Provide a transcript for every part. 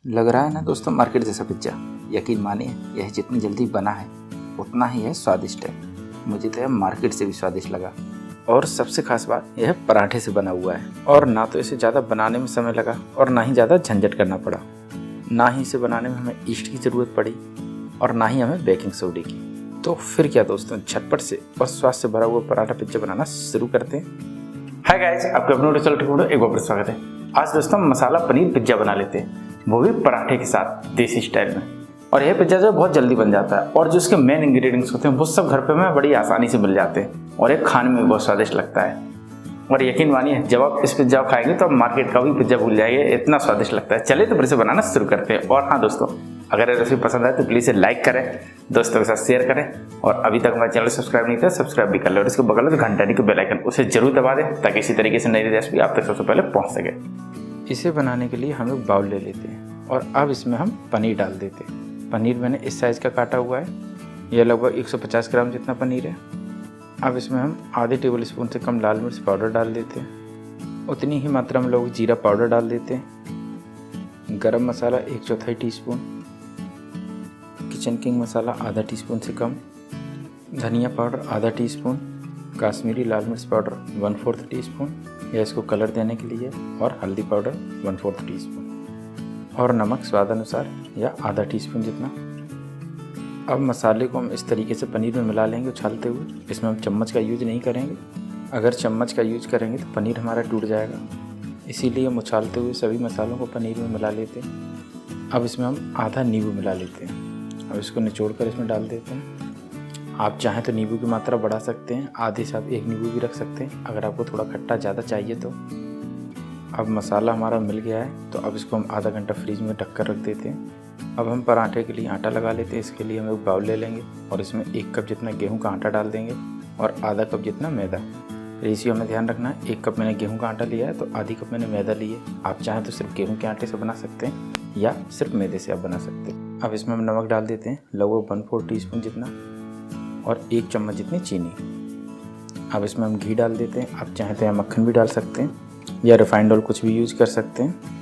लग रहा है ना दोस्तों मार्केट जैसा पिज्ज़ा। यकीन मानिए यह जितनी जल्दी बना है उतना ही यह स्वादिष्ट है। मुझे तो यह मार्केट से भी स्वादिष्ट लगा। और सबसे खास बात यह पराठे से बना हुआ है और ना तो इसे ज़्यादा बनाने में समय लगा और ना ही ज़्यादा झंझट करना पड़ा। ना ही इसे बनाने में हमें ईस्ट की ज़रूरत पड़ी और ना ही हमें बेकिंग सोडे की। तो फिर क्या दोस्तों, झटपट से और स्वाद से भरा हुआ पराठा पिज्ज़ा बनाना शुरू करते हैं। हाय गाइस, आपके अपने रिजल्ट एक बार स्वागत है। आज दोस्तों मसाला पनीर पिज्ज़ा बना लेते हैं, वो भी पराठे के साथ देसी स्टाइल में। और यह पिज्ज़ा जो बहुत जल्दी बन जाता है और जो इसके मेन इंग्रेडिएंट्स होते हैं वो सब घर पे हमें बड़ी आसानी से मिल जाते हैं और ये खाने में बहुत स्वादिष्ट लगता है। और यकीन मानिए जब आप इस पिज्ज़ा को खाएंगे तो आप मार्केट का भी पिज्ज़ा भूल जाएंगे, इतना स्वादिष्ट लगता है। चलिए तो फिर से बनाना शुरू करते हैं। और हाँ दोस्तों, अगर ये रेसिपी पसंद आए तो प्लीज़ लाइक करें, दोस्तों के साथ शेयर करें और अभी तक हमारे चैनल सब्सक्राइब नहीं किया सब्सक्राइब भी कर लें और इसके बगल में घंटा के बेल आइकन उसे जरूर दबा दें ताकि इसी तरीके से नई रेसिपी आप तक सबसे पहले पहुँच सके। इसे बनाने के लिए हम एक बाउल ले लेते हैं और अब इसमें हम पनीर डाल देते हैं। पनीर मैंने इस साइज़ का काटा हुआ है, यह लगभग 150 ग्राम जितना पनीर है। अब इसमें हम आधे टेबल स्पून से कम लाल मिर्च पाउडर डाल देते हैं। उतनी ही मात्रा में लोग जीरा पाउडर डाल देते हैं। गरम मसाला 1/4 टीस्पून, किचन किंग मसाला आधा टीस्पून से कम, धनिया पाउडर आधा टीस्पून, काश्मीरी लाल मिर्च पाउडर 1/4 टीस्पून या इसको कलर देने के लिए, और हल्दी पाउडर 1/4 टीस्पून और नमक स्वाद अनुसार या आधा टीस्पून जितना। अब मसाले को हम इस तरीके से पनीर में मिला लेंगे उछालते हुए। इसमें हम चम्मच का यूज नहीं करेंगे, अगर चम्मच का यूज करेंगे तो पनीर हमारा टूट जाएगा, इसीलिए हम उछालते हुए सभी मसालों को पनीर में मिला लेते हैं। अब इसमें हम आधा नींबू मिला लेते हैं। अब इसको निचोड़ कर इसमें डाल देते हैं। आप चाहें तो नींबू की मात्रा बढ़ा सकते हैं, आधे से आप 1 नींबू भी रख सकते हैं अगर आपको थोड़ा खट्टा ज़्यादा चाहिए तो। अब मसाला हमारा मिल गया है तो अब इसको हम आधा घंटा फ्रीज में ढक कर रख देते हैं। अब हम पराठे के लिए आटा लगा लेते हैं। इसके लिए हम एक बाउल ले लेंगे और इसमें 1 कप जितना गेहूं का आटा डाल देंगे और आधा कप जितना मैदा। रेशियो में ध्यान रखना है, 1 कप मैंने गेहूं का आटा लिया है तो आधी कप मैंने मैदा लिए। आप चाहें तो सिर्फ गेहूं के आटे से बना सकते हैं या सिर्फ मैदे से आप बना सकते हैं। अब इसमें हम नमक डाल देते हैं, लगभग 1/4 टीस्पून जितना, और 1 चम्मच जितनी चीनी। अब इसमें हम घी डाल देते हैं। आप चाहें तो या मक्खन भी डाल सकते हैं या रिफाइंड ऑयल कुछ भी यूज कर सकते हैं।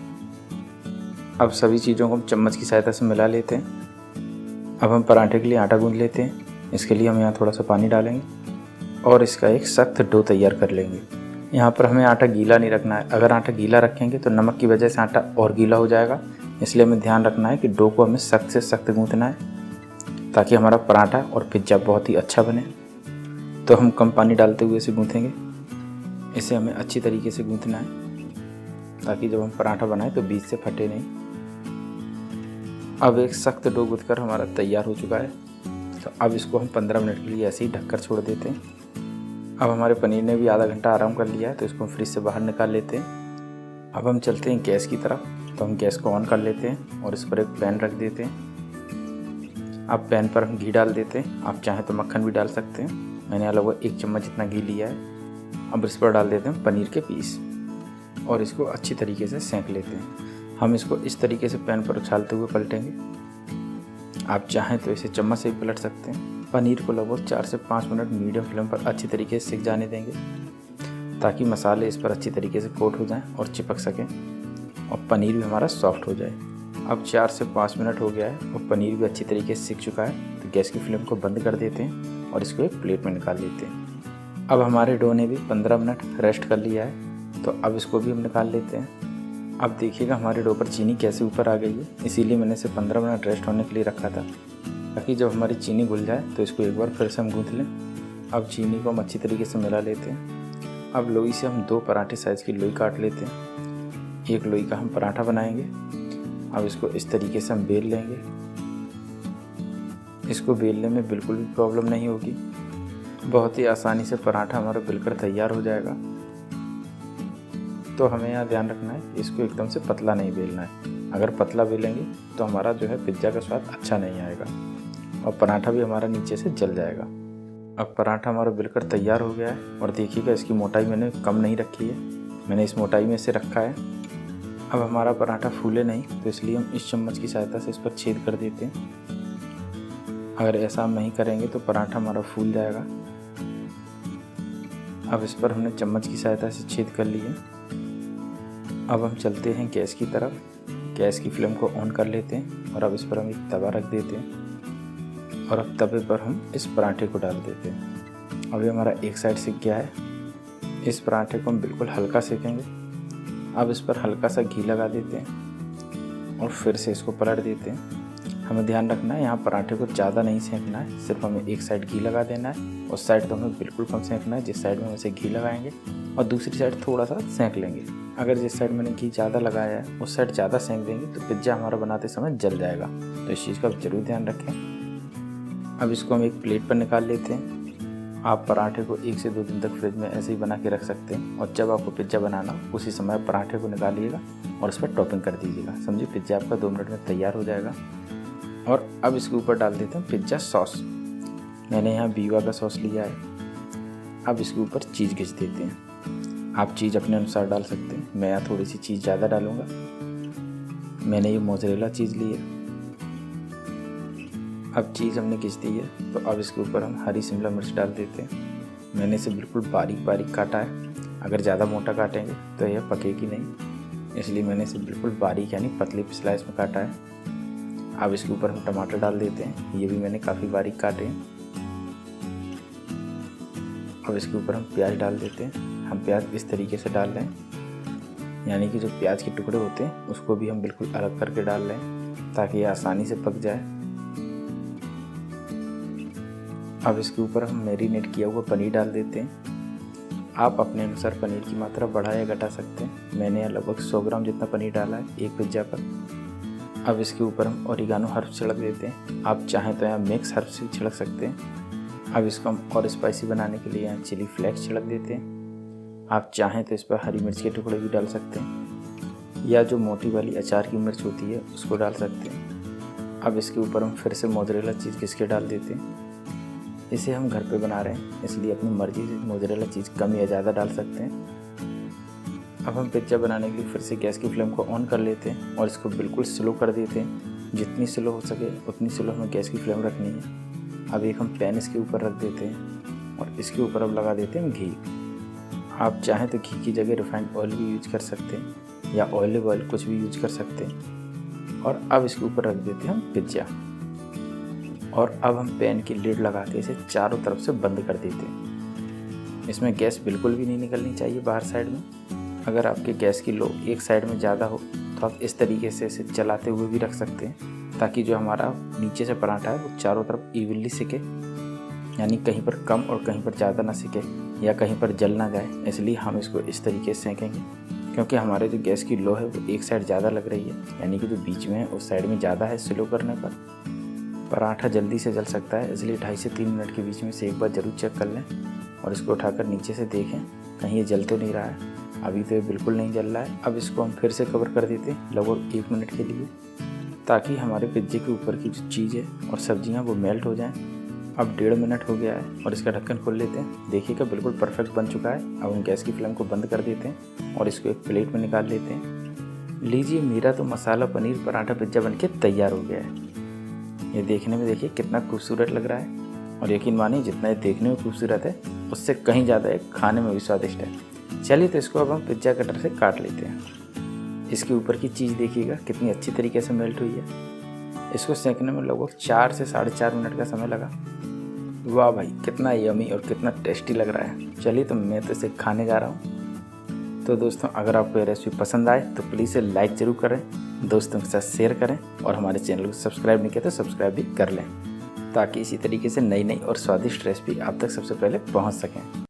अब सभी चीज़ों को हम चम्मच की सहायता से मिला लेते हैं। अब हम पराठे के लिए आटा गूंद लेते हैं। इसके लिए हम यहाँ थोड़ा सा पानी डालेंगे और इसका एक सख्त डो तैयार कर लेंगे। यहाँ पर हमें आटा गीला नहीं रखना है, अगर आटा गीला रखेंगे तो नमक की वजह से आटा और गीला हो जाएगा। इसलिए हमें ध्यान रखना है कि डो को हमें सख्त से सख्त गूंथना है ताकि हमारा पराठा और पिज्ज़ा बहुत ही अच्छा बने। तो हम कम पानी डालते हुए इसे गूँथेंगे। इसे हमें अच्छी तरीके से गूँथना है ताकि जब हम पराठा बनाएं तो बीच से फटे नहीं। अब एक सख्त डो गूँथकर हमारा तैयार हो चुका है, तो अब इसको हम 15 मिनट के लिए ऐसे ही ढककर छोड़ देते हैं। अब हमारे पनीर ने भी आधा घंटा आराम कर लिया है तो इसको हम फ्रिज से बाहर निकाल लेते हैं। अब हम चलते हैं गैस की तरफ, तो हम गैस को ऑन कर लेते हैं और इस पर एक पैन रख देते हैं। अब पैन पर हम घी डाल देते हैं, आप चाहें तो मक्खन भी डाल सकते हैं। मैंने लगभग 1 चम्मच जितना घी लिया है। अब इस पर डाल देते हैं पनीर के पीस और इसको अच्छी तरीके से सेंक लेते हैं। हम इसको इस तरीके से पैन पर उछालते हुए पलटेंगे। आप चाहें तो इसे चम्मच से भी पलट सकते हैं। पनीर को लगभग 4 से 5 मिनट मीडियम फ्लेम पर अच्छी तरीके से सिक जाने देंगे ताकि मसाले इस पर अच्छी तरीके से कोट हो जाएं और चिपक सकें और पनीर भी हमारा सॉफ्ट हो जाए। अब 4 से 5 मिनट हो गया है और पनीर भी अच्छी तरीके से सिक चुका है, तो गैस की फ्लेम को बंद कर देते हैं और इसको एक प्लेट में निकाल लेते हैं। अब हमारे डो ने भी 15 मिनट रेस्ट कर लिया है, तो अब इसको भी हम निकाल लेते हैं। अब देखिएगा हमारे डो पर चीनी कैसे ऊपर आ गई है, इसीलिए मैंने इसे 15 मिनट रेस्ट होने के लिए रखा था ताकि जब हमारी चीनी घुल जाए तो इसको एक बार फिर से हम गूँथ लें। अब चीनी को हम अच्छी तरीके से मिला लेते हैं। अब लोई से हम 2 पराठे साइज़ की लोई काट लेते हैं। एक लोई का हम पराठा बनाएंगे। अब इसको इस तरीके से हम बेल लेंगे। इसको बेलने में बिल्कुल भी प्रॉब्लम नहीं होगी, बहुत ही आसानी से पराठा हमारा बिलकर तैयार हो जाएगा। तो हमें यहाँ ध्यान रखना है, इसको एकदम से पतला नहीं बेलना है। अगर पतला बेलेंगे तो हमारा जो है पिज्ज़ा का स्वाद अच्छा नहीं आएगा और पराठा भी हमारा नीचे से जल जाएगा। अब पराठा हमारा बिलकर तैयार हो गया है और देखिएगा इसकी मोटाई मैंने कम नहीं रखी है, मैंने इस मोटाई में इसे रखा है। अब हमारा पराठा फूले नहीं तो इसलिए हम इस चम्मच की सहायता से इस पर छेद कर देते हैं। अगर ऐसा हम नहीं करेंगे तो पराठा हमारा फूल जाएगा। अब इस पर हमने चम्मच की सहायता से छेद कर लिए। अब हम चलते हैं गैस की तरफ गैस की फ्लेम को ऑन कर लेते हैं और अब इस पर हम एक तवा रख देते हैं और अब तवे पर हम इस पराठे को डाल देते हैं। अभी हमारा एक साइड सिक गया है। इस पराठे को हम बिल्कुल हल्का सेकेंगे। अब इस पर हल्का सा घी लगा देते हैं और फिर से इसको पलट देते हैं। हमें ध्यान रखना है यहाँ पराठे को ज़्यादा नहीं सेंकना है, सिर्फ हमें एक साइड घी लगा देना है। उस साइड तो हमें बिल्कुल कम सेंकना है, जिस साइड में वैसे घी लगाएंगे, और दूसरी साइड थोड़ा सा सेंक लेंगे। अगर जिस साइड मैंने घी ज़्यादा लगाया है उस साइड ज़्यादा सेंक देंगे तो पिज्ज़ा हमारा बनाते समय जल जाएगा, तो इस चीज़ का ज़रूर ध्यान रखें। अब इसको हम एक प्लेट पर निकाल लेते हैं। आप पराठे को 1 से 2 दिन तक फ्रिज में ऐसे ही बना के रख सकते हैं और जब आपको पिज्ज़ा बनाना उसी समय पराठे को निकालिएगा और इस पर टॉपिंग कर दीजिएगा। समझिए पिज्ज़ा आपका 2 मिनट में तैयार हो जाएगा। और अब इसके ऊपर डाल देते हैं पिज्ज़ा सॉस। मैंने यहाँ बीवा का सॉस लिया है। अब इसके ऊपर चीज़ घिस देते हैं। आप चीज़ अपने अनुसार डाल सकते हैं, मैं यहाँ थोड़ी सी चीज़ ज़्यादा डालूँगा। मैंने ये मोज़रेला चीज़ ली है। अब चीज़ हमने घिस दी है तो अब इसके ऊपर हम हरी शिमला मिर्च डाल देते हैं। मैंने इसे बिल्कुल बारीक बारीक काटा है। अगर ज़्यादा मोटा काटेंगे तो यह पकेगी नहीं, इसलिए मैंने इसे बिल्कुल बारीक यानी पतली स्लाइस में काटा है। अब इसके ऊपर हम टमाटर डाल देते हैं, ये भी मैंने काफ़ी बारीक काटे हैं। अब इसके ऊपर हम प्याज डाल देते हैं। हम प्याज इस तरीके से डाल रहे हैं, यानी कि जो प्याज के टुकड़े होते हैं उसको भी हम बिल्कुल अलग करके डाल रहे हैं ताकि ये आसानी से पक जाए। अब इसके ऊपर हम मैरिनेट किया हुआ पनीर डाल देते हैं। आप अपने अनुसार पनीर की मात्रा बढ़ा या घटा सकते हैं। मैंने यहाँ लगभग 100 ग्राम जितना पनीर डाला है एक पिज्ज़ा पर। अब इसके ऊपर हम ओरिगानो हर्ब छिड़क देते हैं। आप चाहें तो यहाँ मिक्स हर्ब से छिड़क सकते हैं। अब इसको हम और स्पाइसी बनाने के लिए यहाँ चिली फ्लेक्स छिड़क देते हैं। आप चाहें तो इस पर हरी मिर्च के टुकड़े भी डाल सकते हैं या जो मोटी वाली अचार की मिर्च होती है उसको डाल सकते हैं। अब इसके ऊपर हम फिर से मोज़रेला चीज़ घिस के डाल देते हैं। इसे हम घर पे बना रहे हैं इसलिए अपनी मर्ज़ी से मोज़रेला चीज़ कम या ज़्यादा डाल सकते हैं। अब हम पिज्ज़ा बनाने के लिए फिर से गैस की फ्लेम को ऑन कर लेते हैं और इसको बिल्कुल स्लो कर देते हैं। जितनी स्लो हो सके उतनी स्लो हमें गैस की फ्लेम रखनी है। अब एक हम पैन इसके ऊपर रख देते हैं और इसके ऊपर अब लगा देते हैं घी। आप चाहें तो घी की जगह रिफाइंड ऑयल भी यूज कर सकते हैं या ऑलिव ऑयल कुछ भी यूज कर सकते हैं। और अब इसके ऊपर रख देते हैं हम पिज्ज़ा और अब हम पैन की लिड लगा के इसे चारों तरफ से बंद कर देते हैं। इसमें गैस बिल्कुल भी नहीं निकलनी चाहिए बाहर साइड में। अगर आपके गैस की लो एक साइड में ज़्यादा हो तो आप इस तरीके से इसे चलाते हुए भी रख सकते हैं ताकि जो हमारा नीचे से पराठा है वो चारों तरफ इवनली सिके, यानी कहीं पर कम और कहीं पर ज़्यादा ना सिके या कहीं पर जल ना जाए। इसलिए हम इसको इस तरीके से सेकेंगे क्योंकि हमारे जो गैस की लो है वो एक साइड ज़्यादा लग रही है, यानी कि जो बीच में है उस साइड में ज़्यादा है। स्लो करने पर पराठा जल्दी से जल सकता है, इसलिए 2.5 से 3 मिनट के बीच में से एक बार ज़रूर चेक कर लें और इसको उठाकर नीचे से देखें कहीं ये जल तो नहीं रहा है। अभी तो ये बिल्कुल नहीं जल रहा है। अब इसको हम फिर से कवर कर देते हैं लगभग 1 मिनट के लिए ताकि हमारे पिज्जे के ऊपर की जो चीज़ है और सब्जियां वो मेल्ट हो जाएं। अब 1.5 मिनट हो गया है और इसका ढक्कन खोल लेते हैं। देखिएगा बिल्कुल परफेक्ट बन चुका है। अब हम गैस की फ्लेम को बंद कर देते हैं और इसको एक प्लेट में निकाल लेते हैं। लीजिए, मेरा तो मसाला पनीर पराठा पिज्ज़ा बनके तैयार हो गया है। ये देखने में देखिए कितना खूबसूरत लग रहा है और यकीन मानिए जितना ये देखने में खूबसूरत है उससे कहीं ज़्यादा है खाने में भी स्वादिष्ट है। चलिए तो इसको अब हम पिज्ज़ा कटर से काट लेते हैं। इसके ऊपर की चीज़ देखिएगा कितनी अच्छी तरीके से मेल्ट हुई है। इसको सेकने में लगभग 4 से 4.5 मिनट का समय लगा। वाह भाई, कितना यमी और कितना टेस्टी लग रहा है। चलिए तो मैं तो इसे खाने जा रहा हूँ। तो दोस्तों, अगर आपको ये रेसिपी पसंद आए तो प्लीज़ इसे लाइक ज़रूर करें, दोस्तों के साथ शेयर करें और हमारे चैनल को सब्सक्राइब नहीं किया तो सब्सक्राइब भी कर लें ताकि इसी तरीके से नई नई और स्वादिष्ट रेसिपी आप तक सबसे पहले पहुँच सकें।